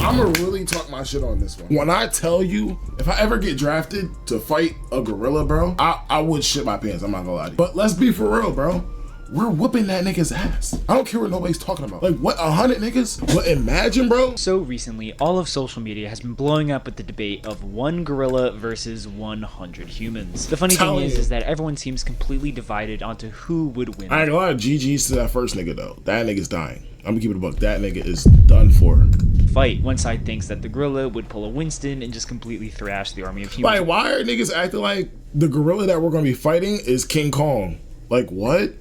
I'ma really talk my shit on this one. When I tell you, if I ever get drafted to fight a gorilla, bro, I would shit my pants, I'm not gonna lie to you. But let's be for real, bro. We're whooping that nigga's ass. I don't care what nobody's talking about. Like, what, 100 niggas? But imagine, bro. So recently, all of social media has been blowing up with the debate of one gorilla versus 100 humans. The funny thing is that everyone seems completely divided onto who would win. I ain't gonna lie, GG's to that first nigga, though. That nigga's dying. I'm gonna keep it a buck. That nigga is done for. Fight. One side thinks that the gorilla would pull a Winston and just completely thrash the army of humans. Like, why are niggas acting like the gorilla that we're gonna be fighting is King Kong? Like, what?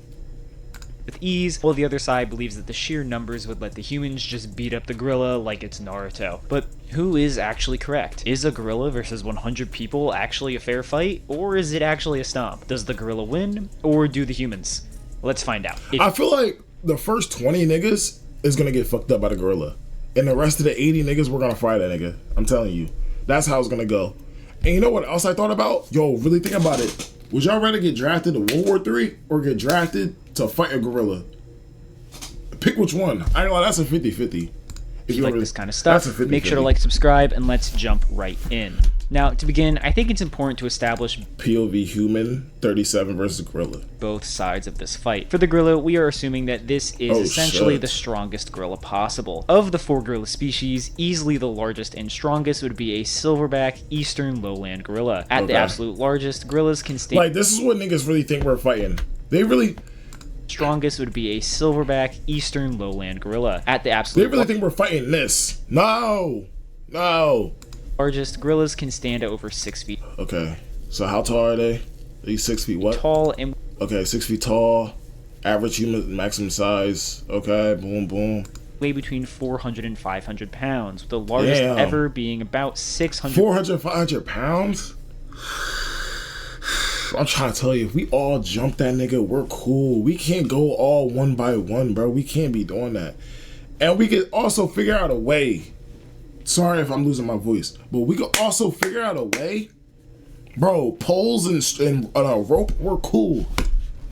With ease, while the other side believes that the sheer numbers would let the humans just beat up the gorilla like it's Naruto. But who is actually correct? Is a gorilla versus 100 people actually a fair fight, or is it actually a stomp? Does the gorilla win, or do the humans? Let's find out. I feel like the first 20 niggas is gonna get fucked up by the gorilla, and the rest of the 80 niggas, we're gonna fry that nigga. I'm telling you. That's how it's gonna go. And you know what else I thought about? Yo, really think about it. Would y'all rather get drafted to World War III or get drafted to fight a gorilla? Pick which one. I ain't gonna lie, that's a 50-50. If you like this kind of stuff, make sure to like, subscribe, and let's jump right in. Now, to begin, I think it's important to establish POV human 37 versus gorilla. Both sides of this fight. For the gorilla, we are assuming that this is essentially the strongest gorilla possible. Of the 4 gorilla species, easily the largest and strongest would be a silverback eastern lowland gorilla. At the absolute largest, gorillas can stand... Like, this is what niggas really think we're fighting. They really... Strongest would be a silverback eastern lowland gorilla. At the absolute... They really think we're fighting this. No! No! Largest, gorillas can stand at over 6 feet. Okay, so how tall are they? Are you 6 feet what? Tall and... Okay, 6 feet tall, average human maximum size. Okay, boom, boom. Weigh between 400 and 500 pounds, with the largest ever being about 600... 400, 500 pounds? I'm trying to tell you, if we all jump that nigga, we're cool. We can't go all one by one, bro. We can't be doing that. And we could also figure out a way. Sorry if I'm losing my voice, but we could also figure out a way. Bro, poles and a rope, we're cool.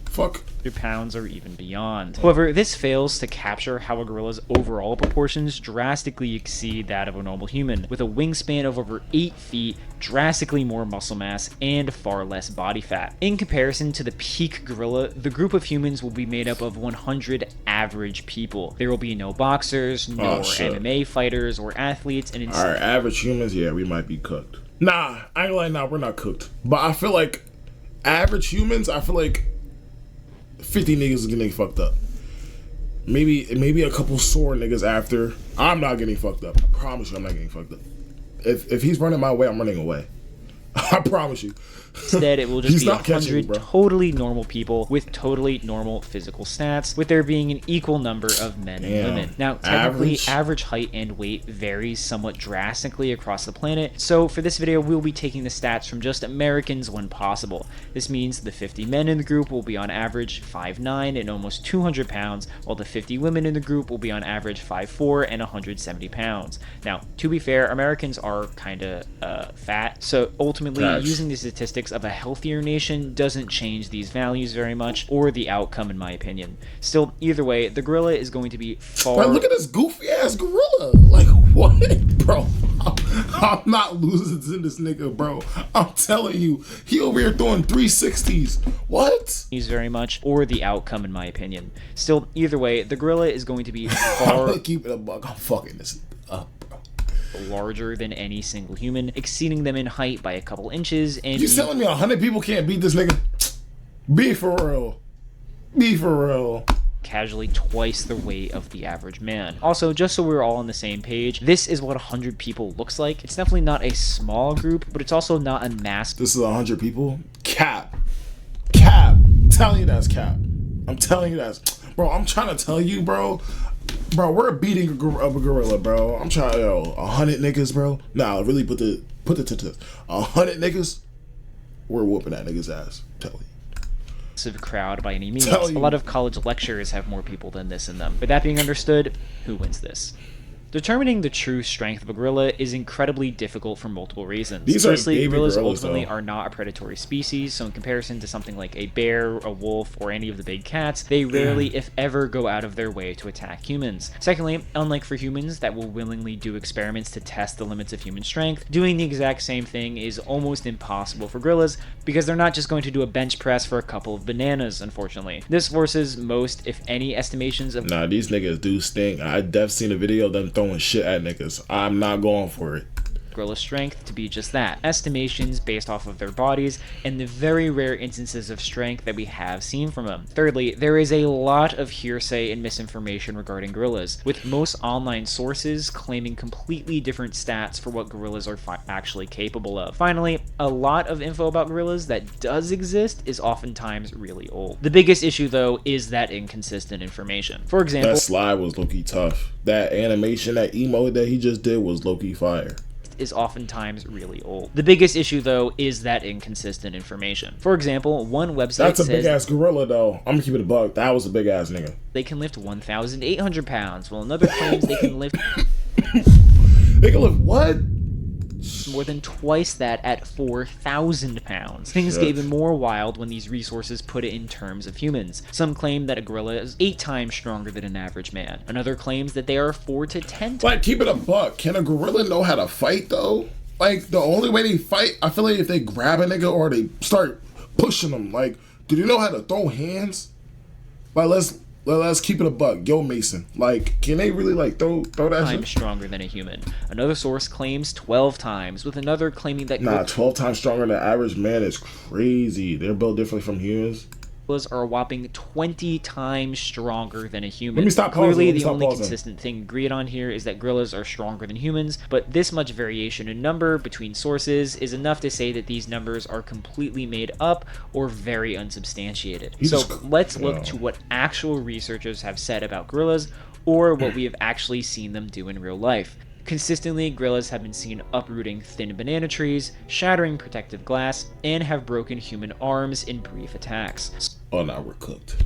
Fuck. Pounds or even beyond. However, this fails to capture how a gorilla's overall proportions drastically exceed that of a normal human, with a wingspan of over 8 feet, drastically more muscle mass, and far less body fat. In comparison to the peak gorilla, the group of humans will be made up of 100 average people. There will be no boxers, no MMA fighters or athletes, and instead... Alright, average humans, yeah, we might be cooked. Nah, I ain't like, nah, we're not cooked. But I feel like average humans, I feel like 50 niggas is getting fucked up. Maybe a couple sore niggas after. I'm not getting fucked up. I promise you I'm not getting fucked up. If he's running my way, I'm running away. I promise you. Instead, it will just be 100 totally normal people with totally normal physical stats, with there being an equal number of men and women. Now, technically, average height and weight varies somewhat drastically across the planet, so for this video, we'll be taking the stats from just Americans when possible. This means the 50 men in the group will be on average 5'9" and almost 200 pounds, while the 50 women in the group will be on average 5'4" and 170 pounds. Now, to be fair, Americans are kinda fat, so ultimately, using the statistics of a healthier nation doesn't change these values very much, or the outcome in my opinion. Still, either way, the gorilla is going to be far... Bro, look at this goofy ass gorilla. Like, what? Bro, I'm not losing to this nigga, bro. I'm telling you, he over here throwing 360s. What? Very much, or the outcome in my opinion. Still, either way, the gorilla is going to be far... Keep it a buck. I'm fucking this up, bro. Larger than any single human, exceeding them in height by a couple inches, and... You telling me 100 people can't beat this nigga? Be for real. Be for real. Casually twice the weight of the average man. Also, just so we're all on the same page, this is what 100 people looks like. It's definitely not a small group, but it's also not a mass... This is 100 people? Cap. Cap. I'm telling you that's cap. I'm telling you that's... Bro, I'm trying to tell you, bro. Bro, we're beating a gorilla, bro. I'm trying to, 100 niggas, bro. Nah, really put the to this. 100 niggas, we're whooping that nigga's ass. I'm telling you. Massive crowd by any means. A lot of college lectures have more people than this in them. With that being understood, who wins this? Determining the true strength of a gorilla is incredibly difficult for multiple reasons. These Firstly, are gorillas gorillas, ultimately though. are not a predatory species, so in comparison to something like a bear, a wolf, or any of the big cats, they rarely, if ever, go out of their way to attack humans. Secondly, unlike for humans that will willingly do experiments to test the limits of human strength, doing the exact same thing is almost impossible for gorillas because they're not just going to do a bench press for a couple of bananas, unfortunately. This forces most, if any, estimations of... Nah, these niggas do stink. I def seen a video of them throwing shit at niggas. I'm not going for it. Gorilla strength to be just that, estimations based off of their bodies and the very rare instances of strength that we have seen from them. Thirdly, there is a lot of hearsay and misinformation regarding gorillas, with most online sources claiming completely different stats for what gorillas are actually capable of. Finally, a lot of info about gorillas that does exist is oftentimes really old. The biggest issue though is that inconsistent information. For example, that slide was low-key tough. That animation, that emote that he just did was low-key fire. Is oftentimes really old. The biggest issue though is that inconsistent information. For example, one website That's a says big ass gorilla though. I'm gonna keep it a buck. That was a big ass nigga. They can lift 1,800 pounds, while another claims they can lift They can lift what? more than twice that at 4,000 pounds. Things get even more wild when these resources put it in terms of humans. Some claim that a gorilla is 8 times stronger than an average man. Another claims that they are 4 to 10 times. Like, keep it a buck. Can a gorilla know how to fight though? Like, the only way they fight, I feel like if they grab a nigga or they start pushing them, like, do they know how to throw hands? Like, let's keep it a buck. Yo, Mason. Like, can they really like throw that shit? Stronger than a human. Another source claims 12 times, with another claiming that 12 times stronger than the average man is crazy. They're built differently from humans. Gorillas are a whopping 20 times stronger than a human. Let me stop pausing. Clearly, the only consistent thing agreed on here is that gorillas are stronger than humans, but this much variation in number between sources is enough to say that these numbers are completely made up or very unsubstantiated. Let's look to what actual researchers have said about gorillas, or what we have actually seen them do in real life. Consistently, gorillas have been seen uprooting thin banana trees, shattering protective glass, and have broken human arms in brief attacks. Oh, nah, we're cooked.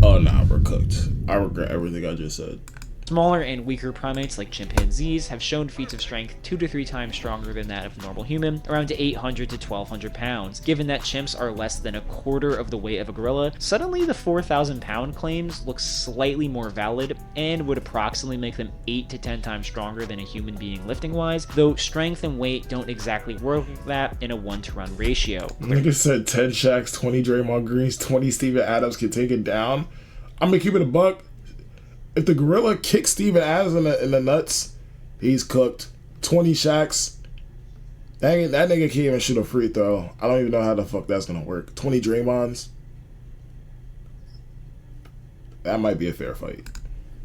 Oh, nah, we're cooked. I regret everything I just said. Smaller and weaker primates like chimpanzees have shown feats of strength 2 to 3 times stronger than that of a normal human, around 800 to 1,200 pounds. Given that chimps are less than a quarter of the weight of a gorilla, suddenly the 4,000 pound claims look slightly more valid and would approximately make them 8 to 10 times stronger than a human being lifting wise, though strength and weight don't exactly work like that in a 1-to-1 ratio. Nigga said 10 Shaqs, 20 Draymond Greens, 20 Steven Adams can take it down. I'm gonna keep it a buck. If the gorilla kicks Steven Adams in the nuts, he's cooked. 20 Shaqs. That nigga can't even shoot a free throw. I don't even know how the fuck that's gonna work. 20 Draymonds. That might be a fair fight.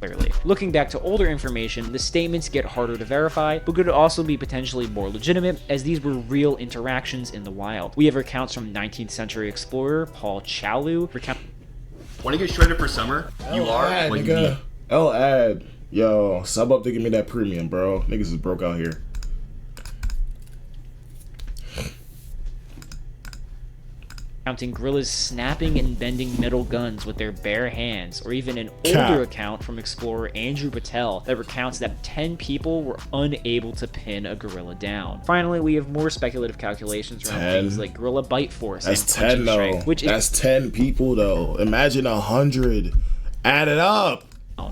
Clearly. Looking back to older information, the statements get harder to verify, but could also be potentially more legitimate, as these were real interactions in the wild. We have accounts from 19th century explorer Paul Chalu. Want to get shredded for summer? You are what you need. Ad. Yo, sub up to give me that premium, bro. Niggas is broke out here. Counting gorillas snapping and bending metal guns with their bare hands, or even an older account from explorer Andrew Patel that recounts that 10 people were unable to pin a gorilla down. Finally, we have more speculative calculations around things like gorilla bite force. That's 10 though. That's 10 people though. Imagine 100. Add it up.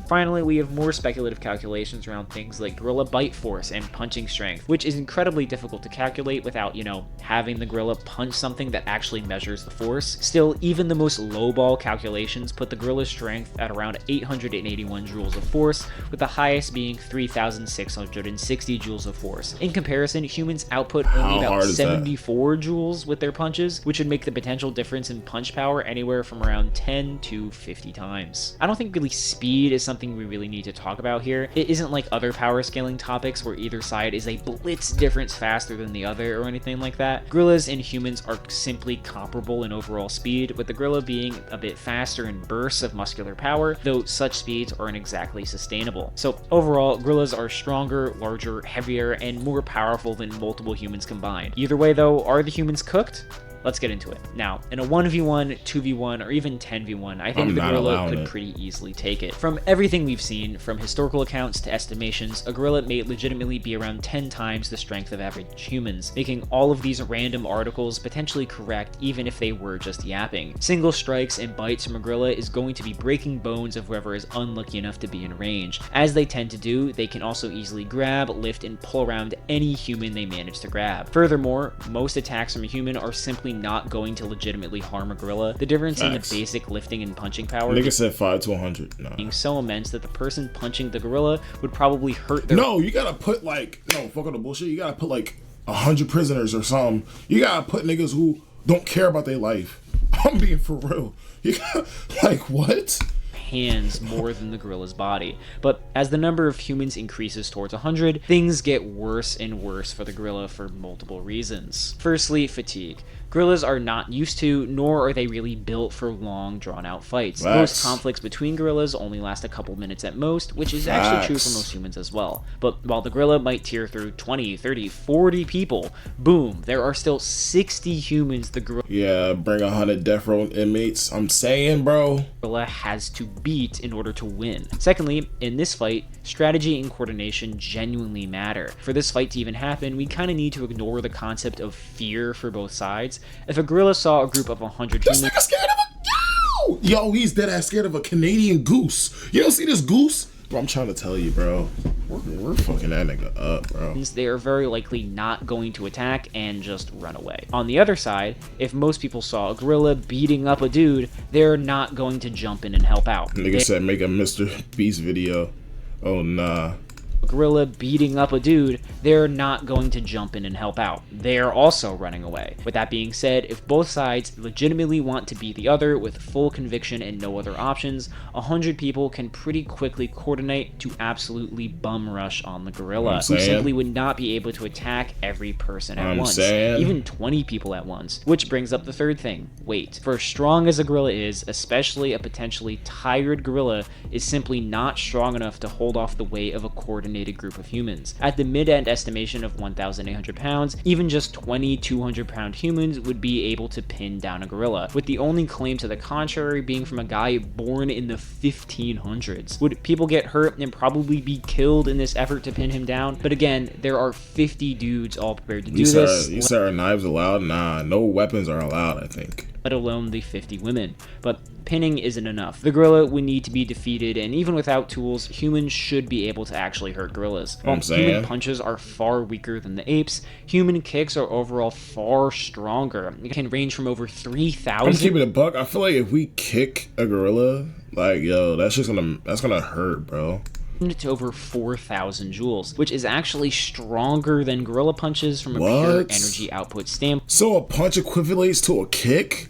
Finally, we have more speculative calculations around things like gorilla bite force and punching strength, which is incredibly difficult to calculate without, having the gorilla punch something that actually measures the force. Still, even the most lowball calculations put the gorilla's strength at around 881 joules of force, with the highest being 3,660 joules of force. In comparison, humans output only about 74 joules with their punches, which would make the potential difference in punch power anywhere from around 10 to 50 times. I don't think really speed is something we really need to talk about here. It isn't like other power scaling topics where either side is a blitz difference faster than the other or anything like that. Gorillas and humans are simply comparable in overall speed, with the gorilla being a bit faster in bursts of muscular power, though such speeds aren't exactly sustainable. So overall, gorillas are stronger, larger, heavier, and more powerful than multiple humans combined. Either way though, are the humans cooked? Let's get into it. Now, in a 1v1, 2v1, or even 10v1, I think the gorilla could pretty easily take it. From everything we've seen, from historical accounts to estimations, a gorilla may legitimately be around 10 times the strength of average humans, making all of these random articles potentially correct even if they were just yapping. Single strikes and bites from a gorilla is going to be breaking bones of whoever is unlucky enough to be in range. As they tend to do, they can also easily grab, lift, and pull around any human they manage to grab. Furthermore, most attacks from a human are simply not going to legitimately harm a gorilla. The difference in the basic lifting and punching power nigga said 5 to 100. Nah. Being so immense that the person punching the gorilla would probably hurt their— No, you gotta put like, no, fuck all the bullshit. You gotta put like 100 prisoners or something. You gotta put niggas who don't care about their life. I'm being for real. You got, like, what? Hands more than the gorilla's body. But as the number of humans increases towards 100, things get worse and worse for the gorilla for multiple reasons. Firstly, fatigue. Gorillas are not used to, nor are they really built for long, drawn-out fights. Most conflicts between gorillas only last a couple minutes at most, which is actually true for most humans as well. But while the gorilla might tear through 20, 30, 40 people, boom, there are still 60 humans the gorilla— Yeah, bring 100 death row inmates. I'm saying, bro. Gorilla has to beat in order to win. Secondly, in this fight, strategy and coordination genuinely matter. For this fight to even happen, we kind of need to ignore the concept of fear for both sides. If a gorilla saw a group of 100 humans— This nigga scared of a— Yo, he's dead ass scared of a Canadian goose. You don't see this goose? Bro, I'm trying to tell you, bro. We're fucking that nigga up, bro. They are very likely not going to attack and just run away. On the other side, if most people saw a gorilla beating up a dude, they're not going to jump in and help out. Nigga said make a Mr. Beast video. Oh, nah. Gorilla beating up a dude, they're not going to jump in and help out. They're also running away. With that being said, if both sides legitimately want to beat the other with full conviction and no other options, 100 people can pretty quickly coordinate to absolutely bum rush on the gorilla, who simply would not be able to attack every person at once, even 20 people at once. Which brings up the third thing, weight. For as strong as a gorilla is, especially a potentially tired gorilla is simply not strong enough to hold off the weight of a coordinated group of humans. At the mid-end estimation of 1,800 pounds, even just 20 200-pound humans would be able to pin down a gorilla, with the only claim to the contrary being from a guy born in the 1500s. Would people get hurt and probably be killed in this effort to pin him down? But again, there are 50 dudes all prepared to do this. You said are knives allowed? Nah, no weapons are allowed, I think. Let alone the 50 women. But pinning isn't enough. The gorilla would need to be defeated, and even without tools, humans should be able to actually hurt gorillas. While human punches are far weaker than the apes, human kicks are overall far stronger. It can range from over 3,000— I'm keeping it a buck. I feel like if we kick a gorilla, like, yo, that's gonna hurt, bro. To over 4,000 joules, which is actually stronger than gorilla punches from a pure energy output standpoint. So a punch equivalates to a kick?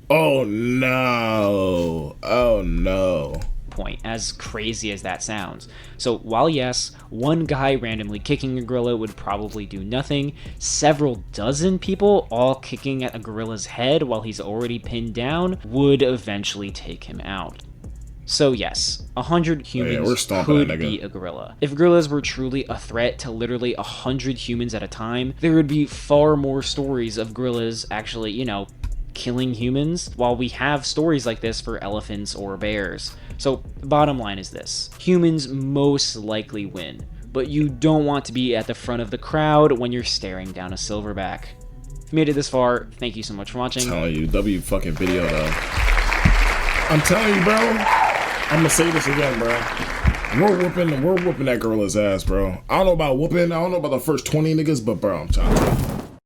Oh no. Oh no. Point, as crazy as that sounds. So while yes, one guy randomly kicking a gorilla would probably do nothing, several dozen people all kicking at a gorilla's head while he's already pinned down would eventually take him out. So yes, 100 humans could beat a gorilla. If gorillas were truly a threat to literally 100 humans at a time, there would be far more stories of gorillas actually, you know, killing humans, while we have stories like this for elephants or bears. So the bottom line is this: humans most likely win, but you don't want to be at the front of the crowd when you're staring down a silverback. If you made it this far, thank you so much for watching. I'm telling you, W fucking video though. I'm telling you, bro. I'm gonna say this again, bro. We're whooping that gorilla's ass, bro. I don't know about whooping. I don't know about the first 20 niggas, but bro, I'm telling you.